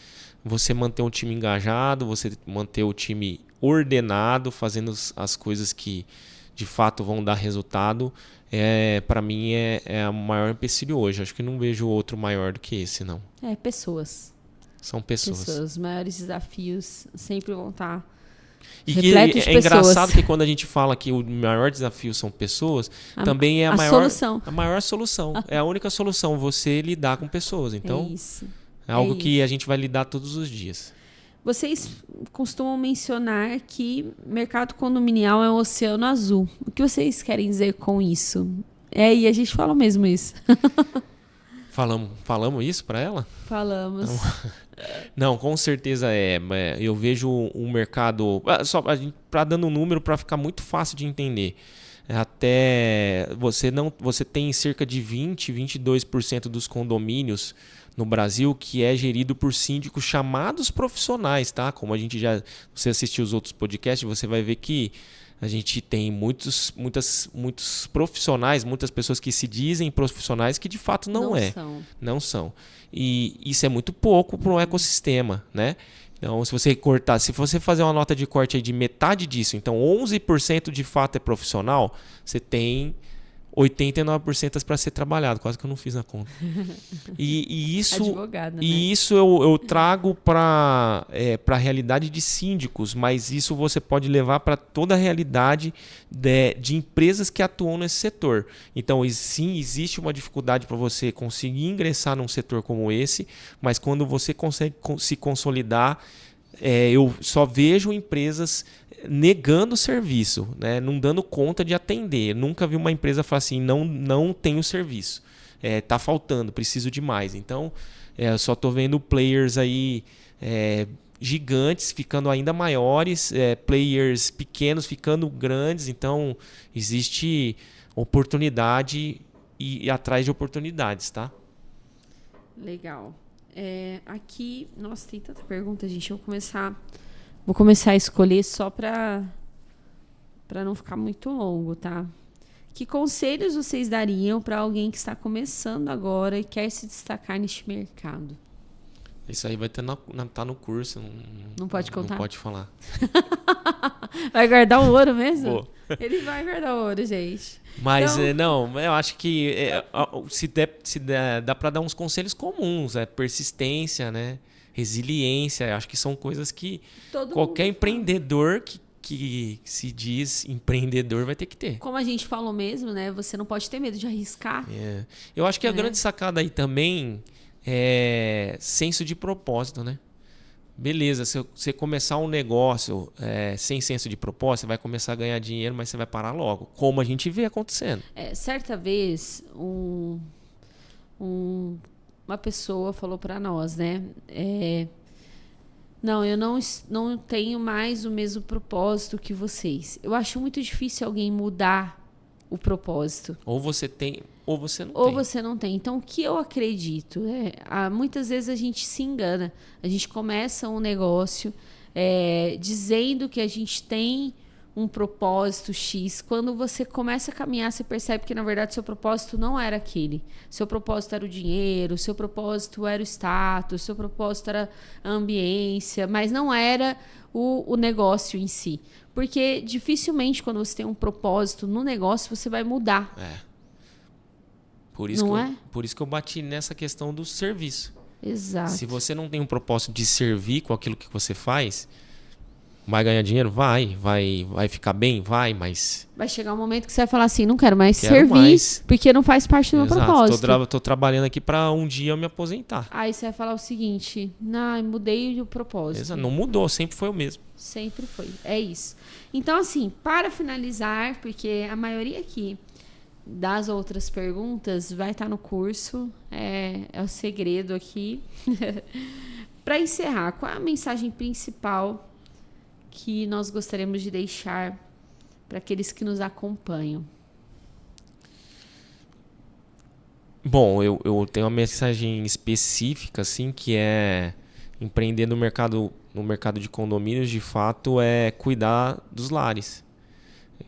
você manter um time engajado, você manter o time ordenado, fazendo as coisas que de fato vão dar resultado, para mim é o maior empecilho hoje. Acho que não vejo outro maior do que esse, não. Pessoas. São pessoas. Os maiores desafios sempre vão estar E é engraçado que quando a gente fala que o maior desafio são pessoas, também é a maior solução. É a única solução, você lidar com pessoas. Então, é algo que a gente vai lidar todos os dias. Vocês costumam mencionar que mercado condominial é um oceano azul. O que vocês querem dizer com isso? E a gente fala mesmo isso. Falamos isso para ela? Falamos. Não, com certeza eu vejo um mercado... Só para dando um número para ficar muito fácil de entender. Até você tem cerca de 22% dos condomínios no Brasil que é gerido por síndicos chamados profissionais, tá? Como você assistiu os outros podcasts, você vai ver que a gente tem muitos profissionais, muitas pessoas que se dizem profissionais que de fato não são. E isso é muito pouco para um ecossistema, né? Então, se você fazer uma nota de corte aí de metade disso, então 11% de fato é profissional, você tem 89% para ser trabalhado. Quase que eu não fiz a conta. E isso, advogado, né? Isso eu trago para a realidade de síndicos, mas isso você pode levar para toda a realidade de empresas que atuam nesse setor. Então, sim, existe uma dificuldade para você conseguir ingressar num setor como esse, mas quando você consegue se consolidar, eu só vejo empresas negando o serviço, né? Não dando conta de atender. Nunca vi uma empresa falar assim, não tenho serviço. Tá faltando, preciso de mais. Então, eu só estou vendo players aí gigantes ficando ainda maiores, players pequenos ficando grandes. Então, existe oportunidade e ir atrás de oportunidades, tá? Legal. Aqui, nossa, tem tanta pergunta, gente. Vou começar a escolher só para não ficar muito longo, tá? Que conselhos vocês dariam para alguém que está começando agora e quer se destacar neste mercado? Isso aí vai ter tá no curso. Não pode contar? Não pode falar. Vai guardar o ouro mesmo? Vou. Ele vai guardar o ouro, gente. Mas Então, não, eu acho que dá para dar uns conselhos comuns, persistência, né? Resiliência, acho que são coisas que todo qualquer mundo fala. empreendedor que se diz empreendedor vai ter que ter. Como a gente falou mesmo, né? Você não pode ter medo de arriscar. Eu acho que a Né? grande sacada aí também é senso de propósito, né? Beleza, se você começar um negócio sem senso de propósito, você vai começar a ganhar dinheiro, mas você vai parar logo. Como a gente vê acontecendo. Certa vez, uma pessoa falou para nós, né? Não, eu não tenho mais o mesmo propósito que vocês. Eu acho muito difícil alguém mudar o propósito. Ou você tem, ou você não Ou tem. você não tem. Então, o que eu acredito? Muitas vezes a gente se engana. A gente começa um negócio dizendo que a gente tem um propósito X. Quando você começa a caminhar, você percebe que, na verdade, seu propósito não era aquele. Seu propósito era o dinheiro, seu propósito era o status, seu propósito era a ambiência, mas não era o negócio em si. Porque dificilmente, quando você tem um propósito no negócio, você vai mudar. Por isso, Não por isso que eu bati nessa questão do serviço. Exato. Se você não tem um propósito de servir com aquilo que você faz, vai ganhar dinheiro? Vai ficar bem? Vai, mas... Vai chegar um momento que você vai falar assim, não quero mais Quero servir, mais. porque não faz parte do meu propósito. Tô trabalhando aqui para um dia eu me aposentar. Aí você vai falar o seguinte, mudei o propósito. Exato. Não mudou, sempre foi o mesmo. Sempre foi, é isso. Então, assim, para finalizar, porque a maioria aqui das outras perguntas vai estar no curso, é o segredo aqui. Para encerrar, qual é a mensagem principal que nós gostaríamos de deixar para aqueles que nos acompanham? Bom, eu tenho uma mensagem específica, assim, que é empreender no mercado de condomínios, de fato, é cuidar dos lares.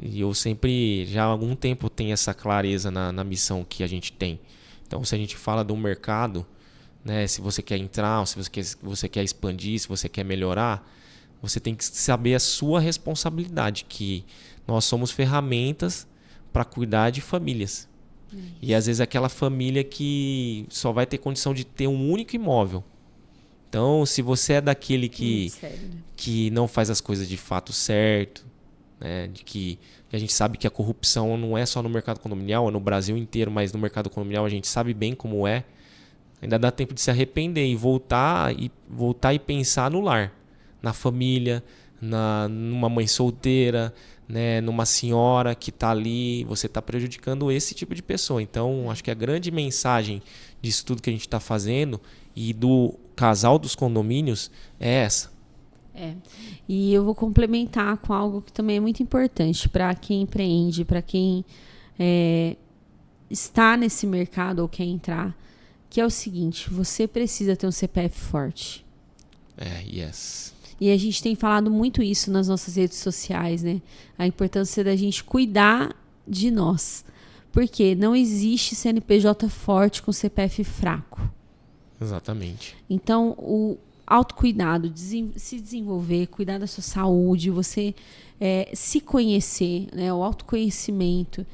E eu sempre, já há algum tempo, tenho essa clareza na missão que a gente tem. Então, se a gente fala do mercado, né, se você quer entrar, se você quer expandir, se você quer melhorar, você tem que saber a sua responsabilidade, que nós somos ferramentas para cuidar de famílias. E às vezes aquela família que só vai ter condição de ter um único imóvel. Então, se você é daquele que não faz as coisas de fato certo, né, de que a gente sabe que a corrupção não é só no mercado condominial, é no Brasil inteiro, mas no mercado condominial a gente sabe bem como é, ainda dá tempo de se arrepender e voltar e pensar no lar, na família, numa mãe solteira, né, numa senhora que está ali, você está prejudicando esse tipo de pessoa. Então, acho que a grande mensagem disso tudo que a gente está fazendo e do casal dos condomínios é essa. E eu vou complementar com algo que também é muito importante para quem empreende, para quem está nesse mercado ou quer entrar, que é o seguinte: você precisa ter um CPF forte. Yes. E a gente tem falado muito isso nas nossas redes sociais, né? A importância da gente cuidar de nós. Porque não existe CNPJ forte com CPF fraco. Exatamente. Então, o autocuidado, se desenvolver, cuidar da sua saúde, você se conhecer, né? O autoconhecimento,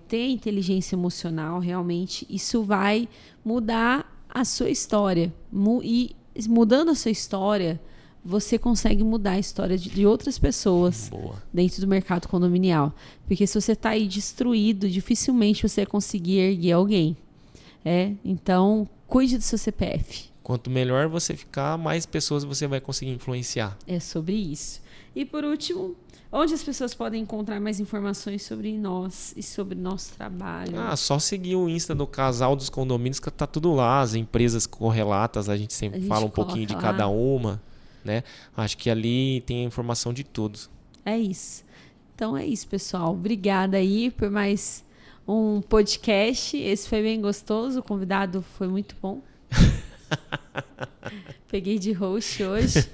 ter inteligência emocional, realmente, isso vai mudar a sua história. E mudando a sua história, você consegue mudar a história de outras pessoas dentro do mercado condominial. Porque se você está aí destruído, dificilmente você vai conseguir erguer alguém. Então, cuide do seu CPF. Quanto melhor você ficar, mais pessoas você vai conseguir influenciar. É sobre isso. E por último, onde as pessoas podem encontrar mais informações sobre nós e sobre nosso trabalho? Só seguir o Insta do Casal dos Condomínios, que tá tudo lá. As empresas correlatas, a gente sempre fala um pouquinho de cada uma, né? Acho que ali tem a informação de tudo. É isso. Então é isso, pessoal. Obrigada aí por mais um podcast. Esse foi bem gostoso, o convidado foi muito bom. Peguei de host hoje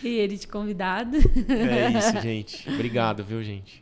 e ele de convidado. É isso, gente. Obrigado, viu, gente?